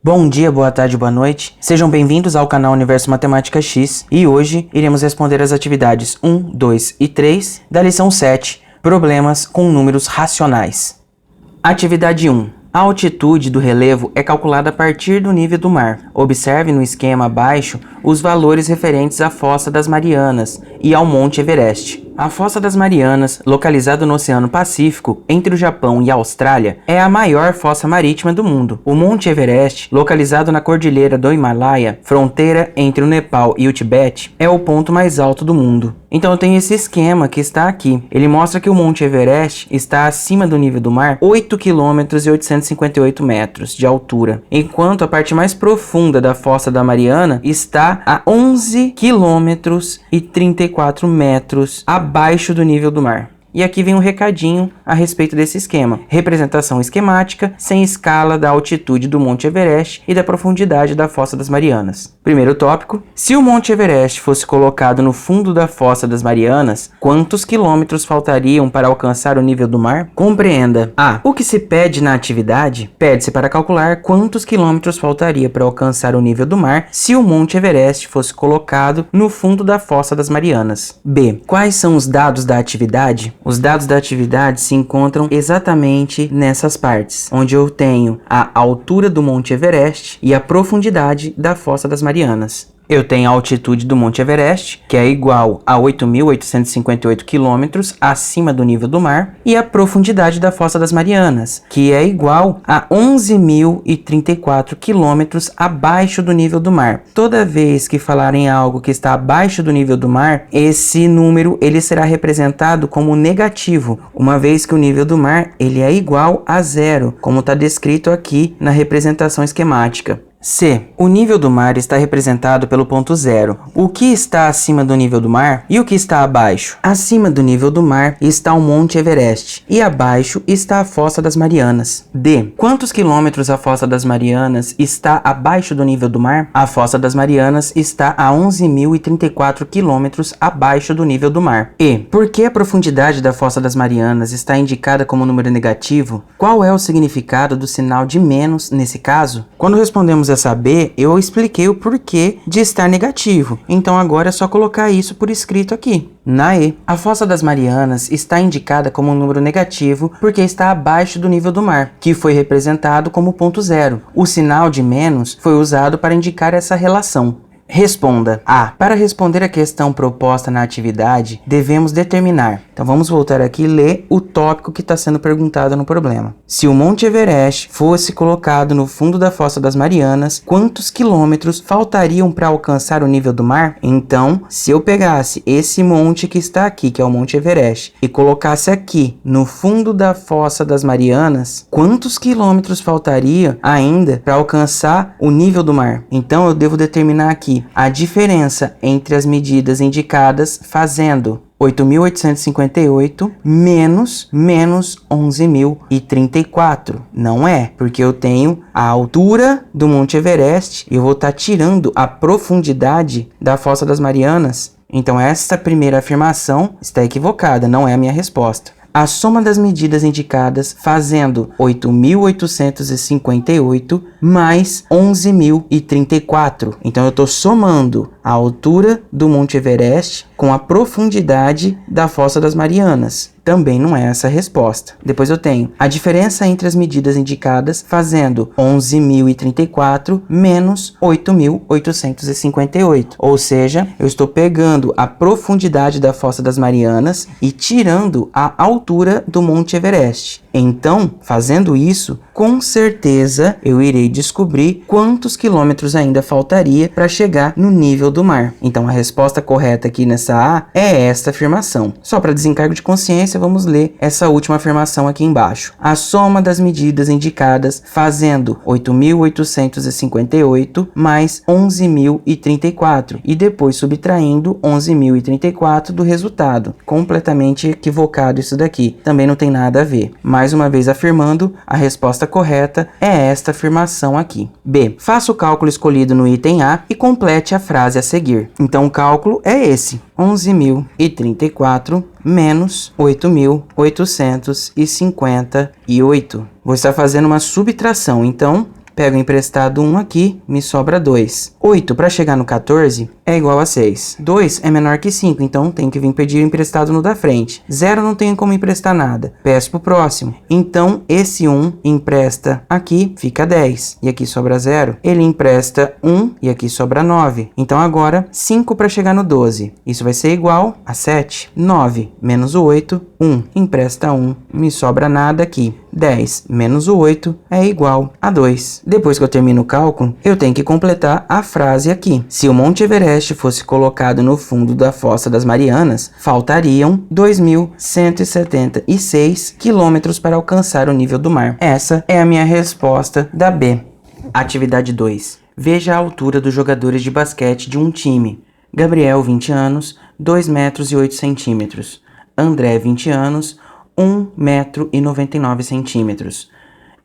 Bom dia, boa tarde, boa noite. Sejam bem-vindos ao canal Universo Matemática X e hoje iremos responder as atividades 1, 2 e 3 da lição 7, Problemas com números racionais. Atividade 1. A altitude do relevo é calculada a partir do nível do mar. Observe no esquema abaixo os valores referentes à Fossa das Marianas e ao Monte Everest. A Fossa das Marianas, localizada no Oceano Pacífico, entre o Japão e a Austrália, é a maior fossa marítima do mundo. O Monte Everest, localizado na Cordilheira do Himalaia, fronteira entre o Nepal e o Tibete, é o ponto mais alto do mundo. Então eu tenho esse esquema que está aqui. Ele mostra que o Monte Everest está acima do nível do mar 8 km e 858 metros de altura, enquanto a parte mais profunda da Fossa da Mariana está a 11 km e 34 metros abaixo do nível do mar. E aqui vem um recadinho a respeito desse esquema. Representação esquemática sem escala da altitude do Monte Everest e da profundidade da Fossa das Marianas. Primeiro tópico. Se o Monte Everest fosse colocado no fundo da Fossa das Marianas, quantos quilômetros faltariam para alcançar o nível do mar? Compreenda. A. O que se pede na atividade? Pede-se para calcular quantos quilômetros faltaria para alcançar o nível do mar se o Monte Everest fosse colocado no fundo da Fossa das Marianas. B. Quais são os dados da atividade? Os dados da atividade se encontram exatamente nessas partes, onde eu tenho a altura do Monte Everest e a profundidade da Fossa das Marianas. Eu tenho a altitude do Monte Everest, que é igual a 8.858 km acima do nível do mar, e a profundidade da Fossa das Marianas, que é igual a 11.034 km abaixo do nível do mar. Toda vez que falarem algo que está abaixo do nível do mar, esse número ele será representado como negativo, uma vez que o nível do mar ele é igual a zero, como está descrito aqui na representação esquemática. C. O nível do mar está representado pelo ponto zero. O que está acima do nível do mar e o que está abaixo? Acima do nível do mar está o Monte Everest e abaixo está a Fossa das Marianas. D. Quantos quilômetros a Fossa das Marianas está abaixo do nível do mar? A Fossa das Marianas está a 11.034 quilômetros abaixo do nível do mar. E. Por que a profundidade da Fossa das Marianas está indicada como número negativo? Qual é o significado do sinal de menos nesse caso? Quando respondemos a saber, eu expliquei o porquê de estar negativo. Então agora é só colocar isso por escrito aqui. Na E, a Fossa das Marianas está indicada como um número negativo porque está abaixo do nível do mar, que foi representado como ponto zero. O sinal de menos foi usado para indicar essa relação. Responda. A. Para responder a questão proposta na atividade, devemos determinar. Então vamos voltar aqui e ler o tópico que está sendo perguntado no problema. Se o Monte Everest fosse colocado no fundo da Fossa das Marianas, quantos quilômetros faltariam para alcançar o nível do mar? Então, se eu pegasse esse monte que está aqui, que é o Monte Everest, e colocasse aqui no fundo da Fossa das Marianas, quantos quilômetros faltaria ainda para alcançar o nível do mar? Então eu devo determinar aqui a diferença entre as medidas indicadas fazendo 8.858 menos 11.034. Não é, porque eu tenho a altura do Monte Everest e eu vou estar tirando a profundidade da Fossa das Marianas. Então essa primeira afirmação está equivocada, não é a minha resposta. A soma das medidas indicadas fazendo 8.858 mais 11.034. Então eu estou somando a altura do Monte Everest com a profundidade da Fossa das Marianas. Também não é essa a resposta. Depois eu tenho a diferença entre as medidas indicadas fazendo 11.034 menos 8.858. Ou seja, eu estou pegando a profundidade da Fossa das Marianas e tirando a altura do Monte Everest. Então, fazendo isso, com certeza eu irei descobrir quantos quilômetros ainda faltaria para chegar no nível do mar. Então a resposta correta aqui nessa A é esta afirmação. Só para desencargo de consciência, vamos ler essa última afirmação aqui embaixo. A soma das medidas indicadas fazendo 8.858 mais 11.034 e depois subtraindo 11.034 do resultado. Completamente equivocado isso daqui. Também não tem nada a ver. Mais uma vez afirmando, a resposta correta é esta afirmação aqui. B. Faça o cálculo escolhido no item A e complete a frase a seguir. Então o cálculo é esse. 11.034 menos 8.858. Vou estar fazendo uma subtração, então Pego emprestado 1 aqui, me sobra 2. 8 para chegar no 14 é igual a 6. 2 é menor que 5, então tenho que vir pedir emprestado no da frente. 0 não tenho como emprestar nada, peço pro próximo. Então, esse 1 empresta aqui, fica 10. E aqui sobra 0. Ele empresta 1 e aqui sobra 9. Então, agora, 5 para chegar no 12. Isso vai ser igual a 7. 9 menos o 8, 1. Empresta 1, me sobra nada aqui. 10 menos o 8 é igual a 2. Depois que eu termino o cálculo, eu tenho que completar a frase aqui. Se o Monte Everest fosse colocado no fundo da Fossa das Marianas, faltariam 2.176 quilômetros para alcançar o nível do mar. Essa é a minha resposta da B. Atividade 2. Veja a altura dos jogadores de basquete de um time. Gabriel, 20 anos, 2 metros e 8 centímetros. André, 20 anos, 1 metro e 99 centímetros.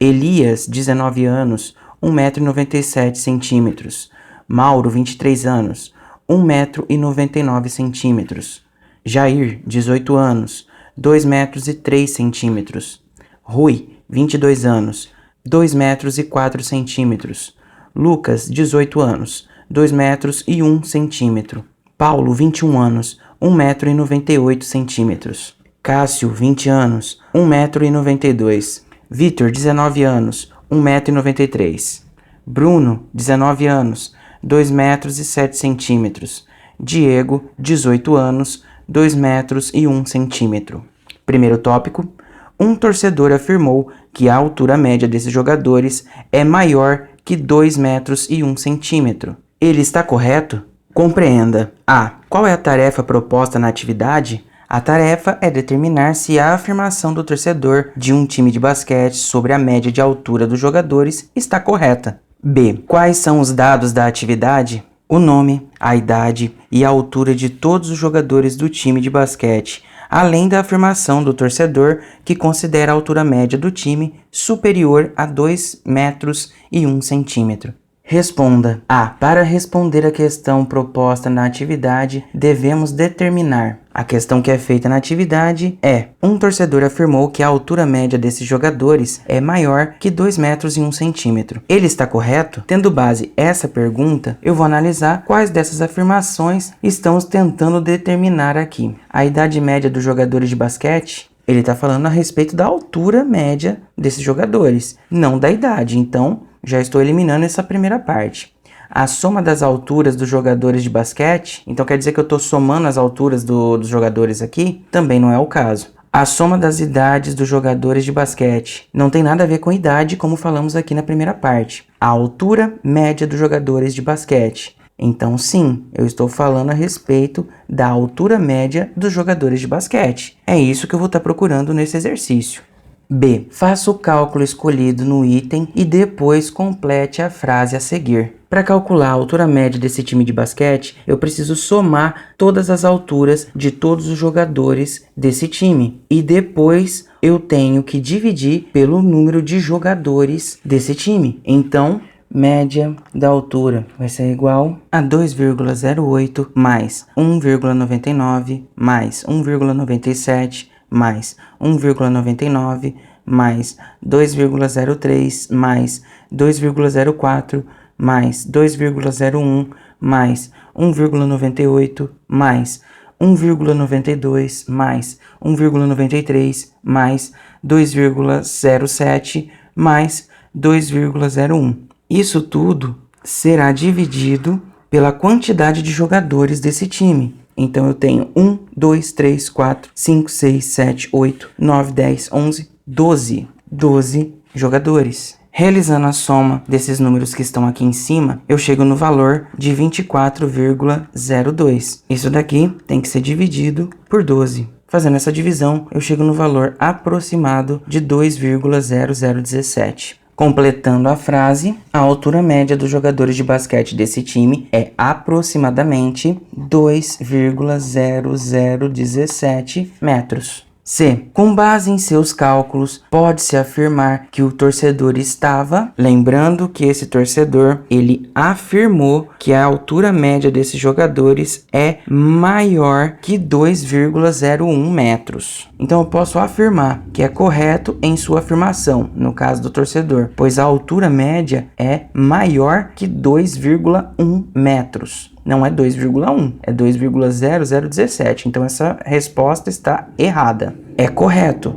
Elias, 19 anos, 1 metro e 97 centímetros. Mauro, 23 anos, 1 metro e 99 centímetros. Jair, 18 anos, 2 metros e 3 centímetros. Rui, 22 anos, 2 metros e 4 centímetros. Lucas, 18 anos, 2 metros e 1 centímetro. Paulo, 21 anos, 1 metro e 98 centímetros. Cássio, 20 anos, 1 metro e 92. Vitor, 19 anos, 1 metro e 93. Bruno, 19 anos, 2 metros e 7 centímetros. Diego, 18 anos, 2 metros e 1 centímetro. Primeiro tópico. Um torcedor afirmou que a altura média desses jogadores é maior que 2 metros e 1 centímetro. Ele está correto? Compreenda. A. Qual é a tarefa proposta na atividade? A tarefa é determinar se a afirmação do torcedor de um time de basquete sobre a média de altura dos jogadores está correta. B. Quais são os dados da atividade? O nome, a idade e a altura de todos os jogadores do time de basquete, além da afirmação do torcedor que considera a altura média do time superior a 2 metros e 1 centímetro. Responda. A. Para responder a questão proposta na atividade, devemos determinar. A questão que é feita na atividade é: um torcedor afirmou que a altura média desses jogadores é maior que 2 metros e 1 centímetro. Ele está correto? Tendo base essa pergunta, eu vou analisar quais dessas afirmações estamos tentando determinar aqui. A idade média dos jogadores de basquete? Ele está falando a respeito da altura média desses jogadores, não da idade. Então, já estou eliminando essa primeira parte. A soma das alturas dos jogadores de basquete, então quer dizer que eu estou somando as alturas dos jogadores aqui? Também não é o caso. A soma das idades dos jogadores de basquete não tem nada a ver com idade, como falamos aqui na primeira parte. A altura média dos jogadores de basquete. Então sim, eu estou falando a respeito da altura média dos jogadores de basquete. É isso que eu vou estar procurando nesse exercício. B. Faça o cálculo escolhido no item e depois complete a frase a seguir. Para calcular a altura média desse time de basquete, eu preciso somar todas as alturas de todos os jogadores desse time. E depois eu tenho que dividir pelo número de jogadores desse time. Então, média da altura vai ser igual a 2,08 mais 1,99 mais 1,97 mais 1,99 mais 2,03 mais 2,04 mais 2,01 mais 1,98 mais 1,92 mais 1,93 mais 2,07 mais 2,01. Isso tudo será dividido pela quantidade de jogadores desse time. Então eu tenho 1, 2, 3, 4, 5, 6, 7, 8, 9, 10, 11, 12. 12 jogadores. Realizando a soma desses números que estão aqui em cima, eu chego no valor de 24,02. Isso daqui tem que ser dividido por 12. Fazendo essa divisão, eu chego no valor aproximado de 2,0017. Completando a frase, a altura média dos jogadores de basquete desse time é aproximadamente 2,0017 metros. C. Com base em seus cálculos, pode-se afirmar que o torcedor estava... Lembrando que esse torcedor, ele afirmou que a altura média desses jogadores é maior que 2,01 metros. Então eu posso afirmar que é correto em sua afirmação, no caso do torcedor, pois a altura média é maior que 2,1 metros. Não é 2,1, é 2,0017. Então essa resposta está errada. É correto,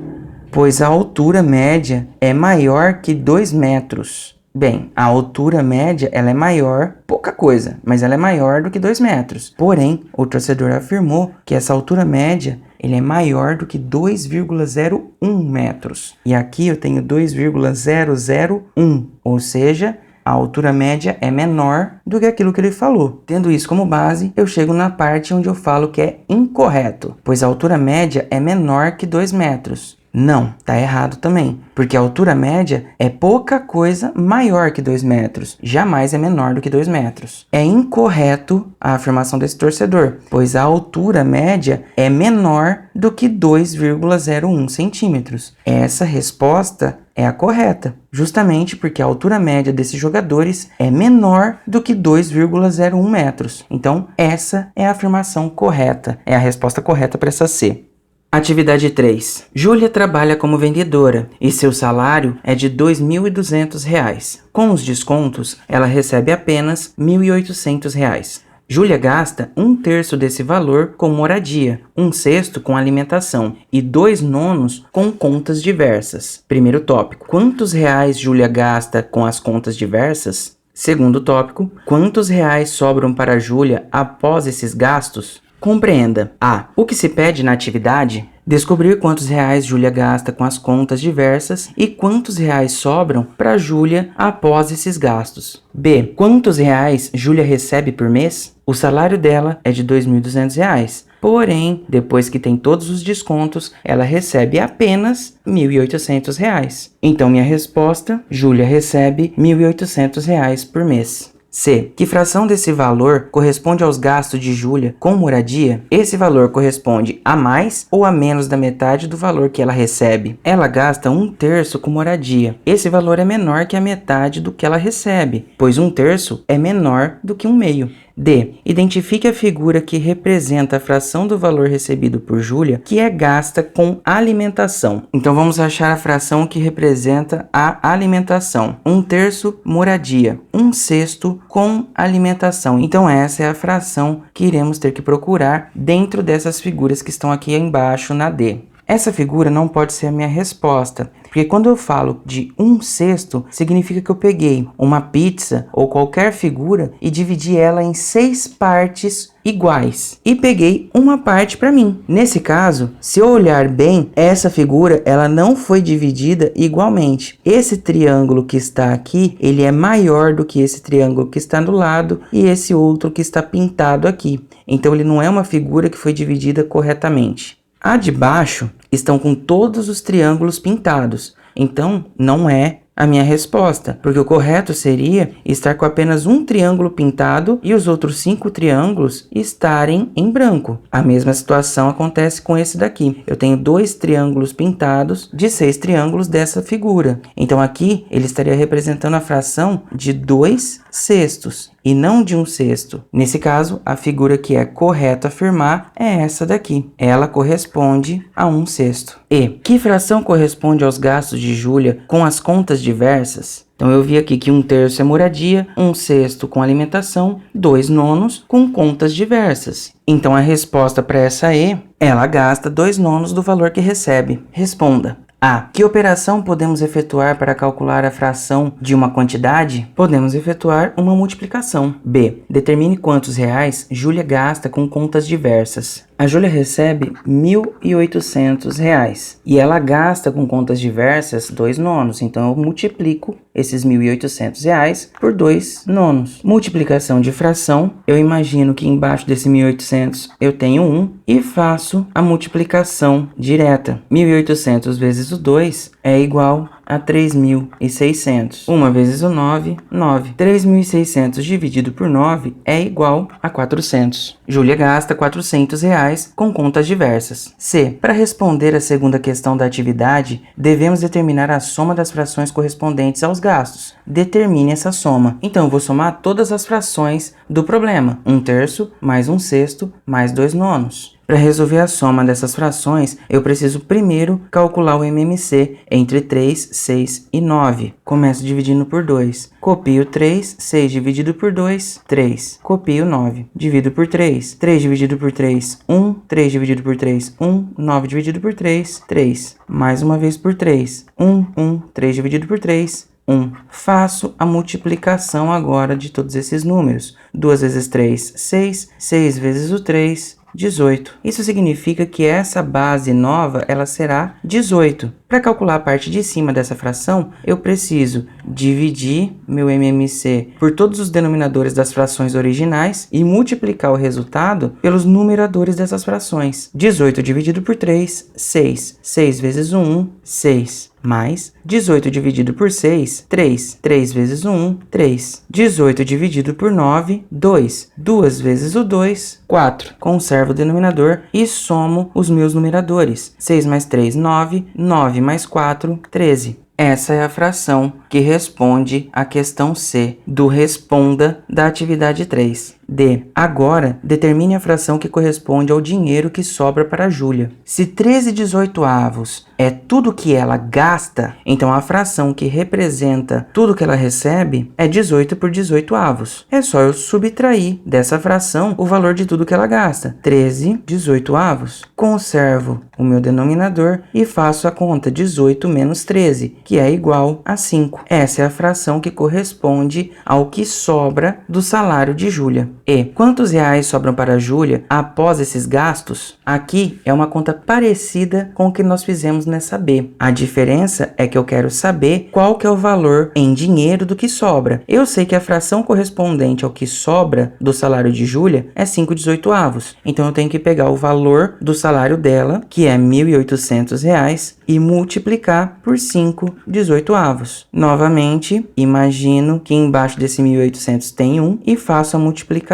pois a altura média é maior que 2 metros. Bem, a altura média ela é maior, pouca coisa, mas ela é maior do que 2 metros. Porém, o torcedor afirmou que essa altura média ele é maior do que 2,01 metros. E aqui eu tenho 2,001, ou seja, a altura média é menor do que aquilo que ele falou. Tendo isso como base, eu chego na parte onde eu falo que é incorreto, pois a altura média é menor que 2 metros. Não, tá errado também, porque a altura média é pouca coisa maior que 2 metros, jamais é menor do que 2 metros. É incorreto a afirmação desse torcedor, pois a altura média é menor do que 2,01 centímetros. Essa resposta é a correta, justamente porque a altura média desses jogadores é menor do que 2,01 metros. Então, essa é a afirmação correta, é a resposta correta para essa C. Atividade 3. Júlia trabalha como vendedora e seu salário é de R$ 2.200. Com os descontos, ela recebe apenas R$ 1.800. Júlia gasta 1/3 desse valor com moradia, 1/6 com alimentação e 2/9 com contas diversas. Primeiro tópico. Quantos reais Júlia gasta com as contas diversas? Segundo tópico. Quantos reais sobram para Júlia após esses gastos? Compreenda. A. O que se pede na atividade? Descobrir quantos reais Júlia gasta com as contas diversas e quantos reais sobram para Júlia após esses gastos. B. Quantos reais Júlia recebe por mês? O salário dela é de R$ 2.200. Porém, depois que tem todos os descontos, ela recebe apenas R$ 1.800. Então, minha resposta, Júlia recebe R$ 1.800 por mês. C. Que fração desse valor corresponde aos gastos de Júlia com moradia? Esse valor corresponde a mais ou a menos da metade do valor que ela recebe? Ela gasta 1/3 com moradia. Esse valor é menor que a metade do que ela recebe, pois 1/3 é menor do que 1/2. D. Identifique a figura que representa a fração do valor recebido por Júlia que é gasta com alimentação. Então vamos achar a fração que representa a alimentação. 1/3 moradia, 1/6 com alimentação. Então essa é a fração que iremos ter que procurar dentro dessas figuras que estão aqui embaixo na D. Essa figura não pode ser a minha resposta, porque quando eu falo de 1/6, significa que eu peguei uma pizza ou qualquer figura e dividi ela em 6 partes iguais e peguei uma parte para mim. Nesse caso, se eu olhar bem, essa figura ela não foi dividida igualmente. Esse triângulo que está aqui, ele é maior do que esse triângulo que está do lado e esse outro que está pintado aqui. Então ele não é uma figura que foi dividida corretamente. A de baixo estão com todos os triângulos pintados, então não é a minha resposta, porque o correto seria estar com apenas um triângulo pintado e os outros 5 triângulos estarem em branco. A mesma situação acontece com esse daqui. Eu tenho 2 triângulos pintados de 6 triângulos dessa figura. Então aqui ele estaria representando a fração de 2/6 e não de 1/6. Nesse caso, a figura que é correto afirmar é essa daqui. Ela corresponde a 1/6. E que fração corresponde aos gastos de Júlia com as contas diversas? Então eu vi aqui que 1/3 é moradia, 1/6 com alimentação, 2/9 com contas diversas. Então a resposta para essa E, ela gasta 2/9 do valor que recebe. Responda. A. Que operação podemos efetuar para calcular a fração de uma quantidade? Podemos efetuar uma multiplicação. B. Determine quantos reais Júlia gasta com contas diversas. A Júlia recebe R$ 1.800 e ela gasta com contas diversas 2/9. Então eu multiplico esses R$ 1.800 por 2/9. Multiplicação de fração, eu imagino que embaixo desse 1.800 eu tenho 1 e faço a multiplicação direta. 1.800 vezes o 2 é igual a 3.600. 1 vezes o 9, 9. 3.600 dividido por 9 é igual a 400. Júlia gasta R$400 com contas diversas. C. Para responder a segunda questão da atividade, devemos determinar a soma das frações correspondentes aos gastos. Determine essa soma. Então, eu vou somar todas as frações do problema. 1/3 mais 1/6 mais 2/9. Para resolver a soma dessas frações, eu preciso primeiro calcular o MMC entre 3, 6 e 9. Começo dividindo por 2. Copio 3, 6 dividido por 2, 3. Copio 9, divido por 3. 3 dividido por 3, 1. 3 dividido por 3, 1. 9 dividido por 3, 3. Mais uma vez por 3, 1, 1. 3 dividido por 3, 1. Faço a multiplicação agora de todos esses números. 2 vezes 3, 6. 6 vezes o 3, 18. Isso significa que essa base nova, ela será 18. Para calcular a parte de cima dessa fração, eu preciso dividir meu MMC por todos os denominadores das frações originais e multiplicar o resultado pelos numeradores dessas frações. 18 dividido por 3, 6. 6 vezes o 1, 6. Mais 18 dividido por 6, 3. 3 vezes o 1, 3. 18 dividido por 9, 2. 2 vezes o 2, 4. Conservo o denominador e somo os meus numeradores. 6 mais 3, 9. 9 mais 4, 13. Essa é a fração que responde à questão C do responda da atividade 3. D. Agora, determine a fração que corresponde ao dinheiro que sobra para a Júlia. Se 13/18 é tudo que ela gasta, então a fração que representa tudo que ela recebe é 18 por 18avos. É só eu subtrair dessa fração o valor de tudo que ela gasta. 13/18avos. Conservo o meu denominador e faço a conta 18 menos 13, que é igual a 5. Essa é a fração que corresponde ao que sobra do salário de Júlia. E quantos reais sobram para a Júlia após esses gastos? Aqui é uma conta parecida com o que nós fizemos nessa B. A diferença é que eu quero saber qual que é o valor em dinheiro do que sobra. Eu sei que a fração correspondente ao que sobra do salário de Júlia é 5/18avos. Então eu tenho que pegar o valor do salário dela, que é R$1.800, e multiplicar por 5/18avos. Novamente, imagino que embaixo desse 1.800 tem 1 e faço a multiplicação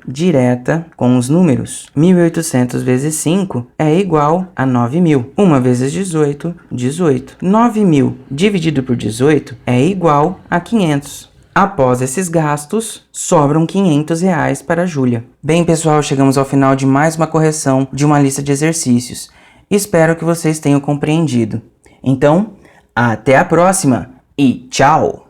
direta com os números. 1.800 vezes 5 é igual a 9.000. 1 vezes 18, 18. 9.000 dividido por 18 é igual a 500. Após esses gastos, sobram R$500 para a Júlia. Bem, pessoal, chegamos ao final de mais uma correção de uma lista de exercícios. Espero que vocês tenham compreendido. Então, até a próxima e tchau!